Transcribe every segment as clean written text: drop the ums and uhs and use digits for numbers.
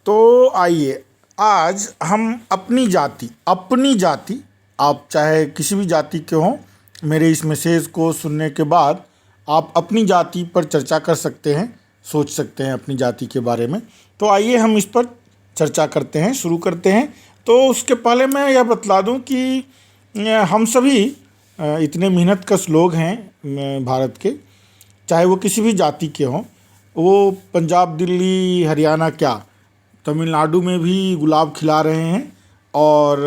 तो आइए आज हम अपनी जाति आप चाहे किसी भी जाति के हों, मेरे इस मैसेज को सुनने के बाद आप अपनी जाति पर चर्चा कर सकते हैं, सोच सकते हैं अपनी जाति के बारे में। तो आइए हम इस पर चर्चा करते हैं, शुरू करते हैं। तो उसके पहले मैं यह बतला दूं कि हम सभी इतने मेहनतकश लोग हैं भारत के, चाहे वो किसी भी जाति के हों, वो पंजाब, दिल्ली, हरियाणा, क्या तमिलनाडु में भी गुलाब खिला रहे हैं, और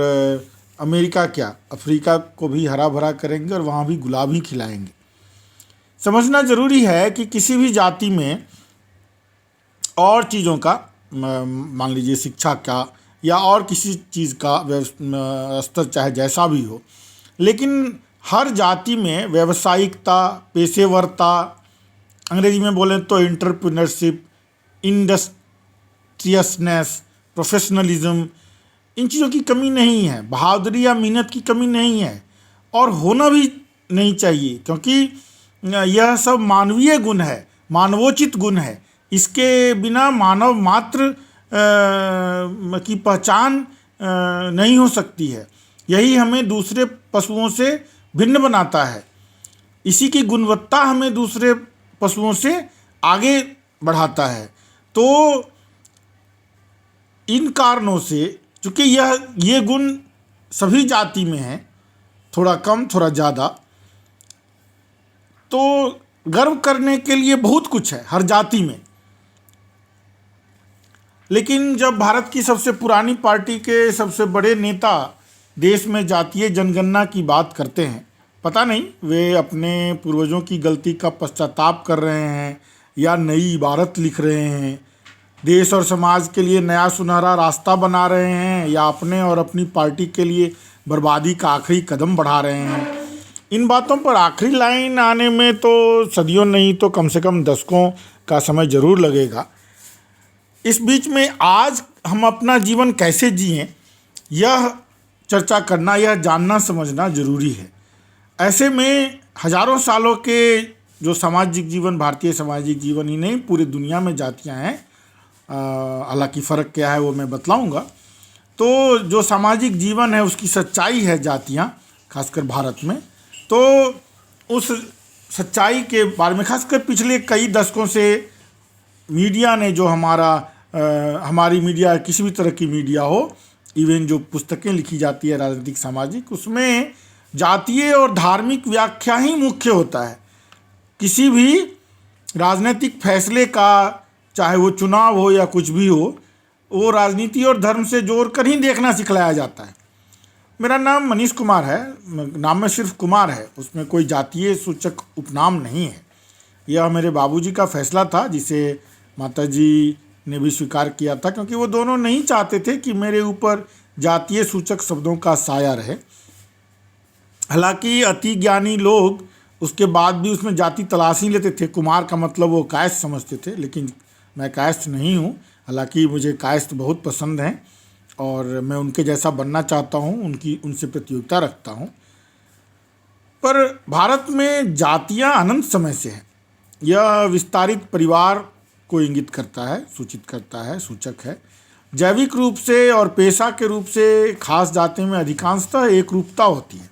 अमेरिका क्या अफ्रीका को भी हरा भरा करेंगे और वहाँ भी गुलाब ही खिलाएंगे। समझना ज़रूरी है कि किसी भी जाति में और चीज़ों का, मान लीजिए शिक्षा का या और किसी चीज़ का स्तर चाहे जैसा भी हो, लेकिन हर जाति में व्यावसायिकता, पेशेवरता, अंग्रेजी में बोलें तो एंटरप्रेन्योरशिप, इंडस्ट्रियसनेस, प्रोफेशनलिज्म, इन चीज़ों की कमी नहीं है। बहादुरी या मेहनत की कमी नहीं है और होना भी नहीं चाहिए, क्योंकि यह सब मानवीय गुण है, मानवोचित गुण है। इसके बिना मानव मात्र की पहचान नहीं हो सकती है। यही हमें दूसरे पशुओं से भिन्न बनाता है। इसी की गुणवत्ता हमें दूसरे पशुओं से आगे बढ़ाता है। तो इन कारणों से, चूँकि ये गुण सभी जाति में है, थोड़ा कम थोड़ा ज़्यादा, तो गर्व करने के लिए बहुत कुछ है हर जाति में। लेकिन जब भारत की सबसे पुरानी पार्टी के सबसे बड़े नेता देश में जातीय जनगणना की बात करते हैं, पता नहीं वे अपने पूर्वजों की गलती का पश्चाताप कर रहे हैं या नई इबारत लिख रहे हैं, देश और समाज के लिए नया सुनहरा रास्ता बना रहे हैं, या अपने और अपनी पार्टी के लिए बर्बादी का आखिरी कदम बढ़ा रहे हैं। इन बातों पर आखिरी लाइन आने में तो सदियों नहीं तो कम से कम दशकों का समय ज़रूर लगेगा। इस बीच में आज हम अपना जीवन कैसे जिएं, यह चर्चा करना, यह जानना समझना ज़रूरी है। ऐसे में हजारों सालों के जो सामाजिक जीवन, भारतीय सामाजिक जीवन ही नहीं पूरी दुनिया में जातियां हैं, हालांकि फ़र्क क्या है वो मैं बतलाऊंगा। तो जो सामाजिक जीवन है उसकी सच्चाई है जातियां, खासकर भारत में। तो उस सच्चाई के बारे में खासकर पिछले कई दशकों से मीडिया ने जो हमारी मीडिया, किसी भी तरह की मीडिया हो, इवन जो पुस्तकें लिखी जाती है राजनीतिक सामाजिक, उसमें जातीय और धार्मिक व्याख्या ही मुख्य होता है। किसी भी राजनीतिक फैसले का, चाहे वो चुनाव हो या कुछ भी हो, वो राजनीति और धर्म से जोड़कर ही देखना सिखलाया जाता है। मेरा नाम मनीष कुमार है, नाम में सिर्फ कुमार है, उसमें कोई जातीय सूचक उपनाम नहीं है। यह मेरे बाबूजी का फैसला था, जिसे माताजी ने भी स्वीकार किया था, क्योंकि वो दोनों नहीं चाहते थे कि मेरे ऊपर जातीय सूचक शब्दों का साया रहे। हालांकि अति ज्ञानी लोग उसके बाद भी उसमें जाति तलाश ही लेते थे। कुमार का मतलब वो कायस्थ समझते थे, लेकिन मैं कायस्थ नहीं हूँ। हालांकि मुझे कायस्थ बहुत पसंद हैं और मैं उनके जैसा बनना चाहता हूँ, उनसे प्रतियोगिता रखता हूँ। पर भारत में जातियाँ अनंत समय से हैं। यह विस्तारित परिवार को इंगित करता है, सूचित करता है, सूचक है। जैविक रूप से और पेशा के रूप से खास जाति में अधिकांशतः एक रूपता होती है।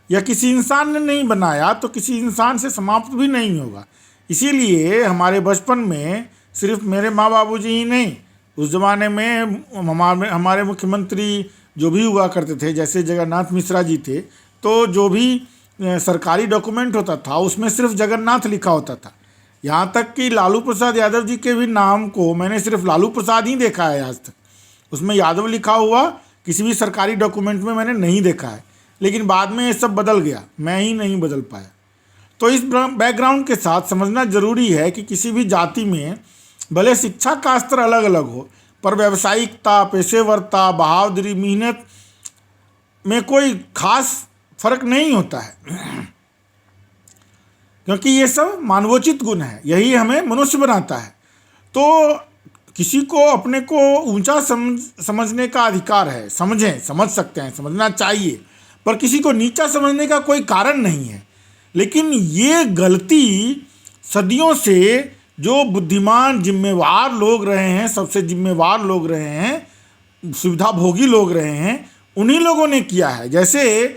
यह किसी इंसान ने नहीं बनाया तो किसी इंसान से समाप्त भी नहीं होगा। इसीलिए हमारे बचपन में सिर्फ मेरे माँ बाबूजी ही नहीं, उस ज़माने में हमारे मुख्यमंत्री जो भी हुआ करते थे, जैसे जगन्नाथ मिश्रा जी थे, तो जो भी सरकारी डॉक्यूमेंट होता था उसमें सिर्फ जगन्नाथ लिखा होता था। यहाँ तक कि लालू प्रसाद यादव जी के भी नाम को मैंने सिर्फ लालू प्रसाद ही देखा है आज तक। उसमें यादव लिखा हुआ किसी भी सरकारी डॉक्यूमेंट में मैंने नहीं देखा है। लेकिन बाद में ये सब बदल गया, मैं ही नहीं बदल पाया। तो इस बैकग्राउंड के साथ समझना ज़रूरी है कि किसी भी जाति में भले शिक्षा का स्तर अलग अलग हो, पर व्यावसायिकता, पेशेवरता, बहादुरी, मेहनत में कोई खास फर्क नहीं होता है, क्योंकि ये सब मानवोचित गुण है। यही हमें मनुष्य बनाता है। तो किसी को अपने को ऊंचा समझने का अधिकार है, समझ सकते हैं, समझना चाहिए, पर किसी को नीचा समझने का कोई कारण नहीं है। लेकिन ये गलती सदियों से जो बुद्धिमान जिम्मेवार लोग रहे हैं, सबसे जिम्मेवार लोग रहे हैं, सुविधाभोगी लोग रहे हैं, उन्हीं लोगों ने किया है। जैसे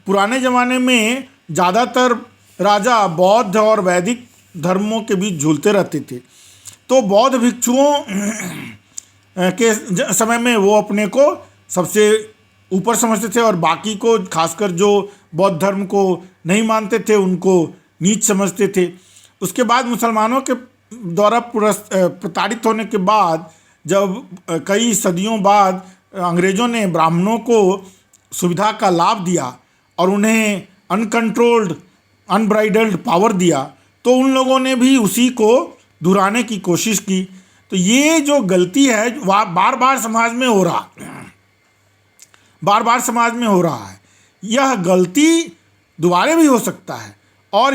पुराने ज़माने में ज़्यादातर राजा बौद्ध और वैदिक धर्मों के बीच झूलते रहते थे, तो बौद्ध भिक्षुओं के समय में वो अपने को सबसे ऊपर समझते थे और बाकी को, खासकर जो बौद्ध धर्म को नहीं मानते थे, उनको नीच समझते थे। उसके बाद मुसलमानों के द्वारा प्रताड़ित होने के बाद, जब कई सदियों बाद अंग्रेज़ों ने ब्राह्मणों को सुविधा का लाभ दिया और उन्हें अनकंट्रोल्ड अनब्राइडल्ड पावर दिया, तो उन लोगों ने भी उसी को दोहराने की कोशिश की। तो ये जो गलती है बार बार समाज में हो रहा बार समाज में हो रहा है, यह गलती दोबारा भी हो सकता है और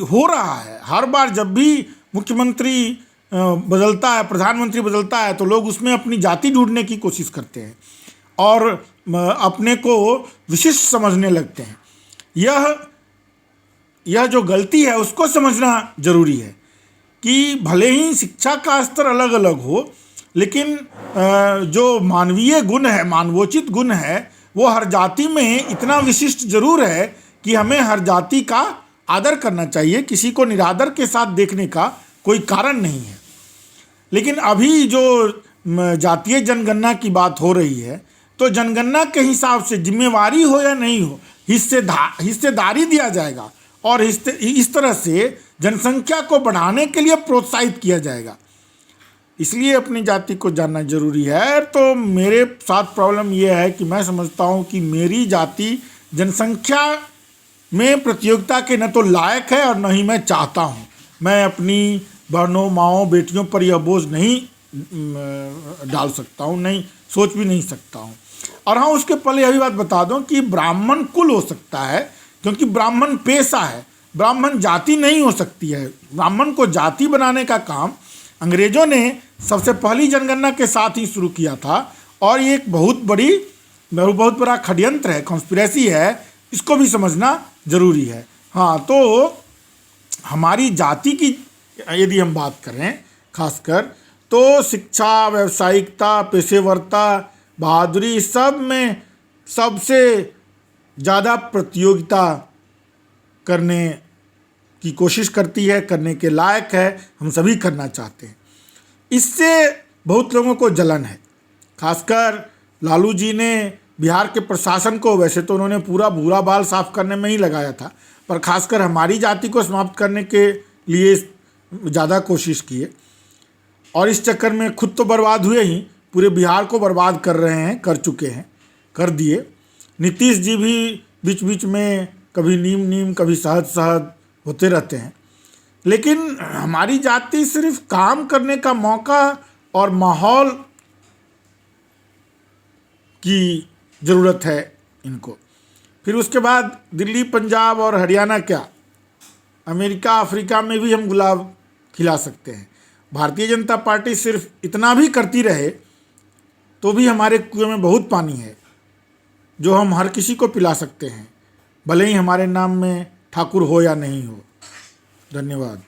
हो रहा है। हर बार जब भी मुख्यमंत्री बदलता है, प्रधानमंत्री बदलता है, तो लोग उसमें अपनी जाति ढूंढने की कोशिश करते हैं और अपने को विशिष्ट समझने लगते हैं। यह जो गलती है उसको समझना जरूरी है कि भले ही शिक्षा का स्तर अलग अलग हो, लेकिन जो मानवीय गुण है, मानवोचित गुण है, वो हर जाति में इतना विशिष्ट जरूर है कि हमें हर जाति का आदर करना चाहिए। किसी को निरादर के साथ देखने का कोई कारण नहीं है। लेकिन अभी जो जातीय जनगणना की बात हो रही है, तो जनगणना के हिसाब से जिम्मेवारी हो या नहीं हो, हिस्सेदारी दिया जाएगा और इस तरह से जनसंख्या को बढ़ाने के लिए प्रोत्साहित किया जाएगा। इसलिए अपनी जाति को जानना जरूरी है। तो मेरे साथ प्रॉब्लम यह है कि मैं समझता हूँ कि मेरी जाति जनसंख्या में प्रतियोगिता के न तो लायक है और न ही मैं चाहता हूँ। मैं अपनी बहनों, माँओं, बेटियों पर यह बोझ नहीं डाल सकता हूँ, नहीं सोच भी नहीं सकता हूँ। और हाँ, उसके पहले यह भी बात बता दूँ कि ब्राह्मण कुल हो सकता है, क्योंकि ब्राह्मण पेशा है, ब्राह्मण जाति नहीं हो सकती है। ब्राह्मण को जाति बनाने का काम अंग्रेजों ने सबसे पहली जनगणना के साथ ही शुरू किया था और ये एक बहुत बड़ा षड्यंत्र है, कॉन्स्पिरेसी है। इसको भी समझना जरूरी है। हाँ, तो हमारी जाति की यदि हम बात करें खासकर, तो शिक्षा, व्यावसायिकता, पेशेवरता, बहादुरी, सब में सबसे ज़्यादा प्रतियोगिता करने की कोशिश करती है, करने के लायक है, हम सभी करना चाहते हैं। इससे बहुत लोगों को जलन है। खासकर लालू जी ने बिहार के प्रशासन को, वैसे तो उन्होंने पूरा बुरा बाल साफ करने में ही लगाया था, पर खासकर हमारी जाति को समाप्त करने के लिए ज़्यादा कोशिश की है और इस चक्कर में खुद तो बर्बाद हुए ही, पूरे बिहार को बर्बाद कर रहे हैं, कर चुके हैं, कर दिए। नीतीश जी भी बीच बीच में कभी नीम कभी शहद होते रहते हैं। लेकिन हमारी जाति सिर्फ काम करने का मौका और माहौल की ज़रूरत है इनको। फिर उसके बाद दिल्ली, पंजाब और हरियाणा क्या, अमेरिका, अफ्रीका में भी हम गुलाब खिला सकते हैं। भारतीय जनता पार्टी सिर्फ इतना भी करती रहे तो भी हमारे कुएं में बहुत पानी है जो हम हर किसी को पिला सकते हैं, भले ही हमारे नाम में ठाकुर हो या नहीं हो। धन्यवाद।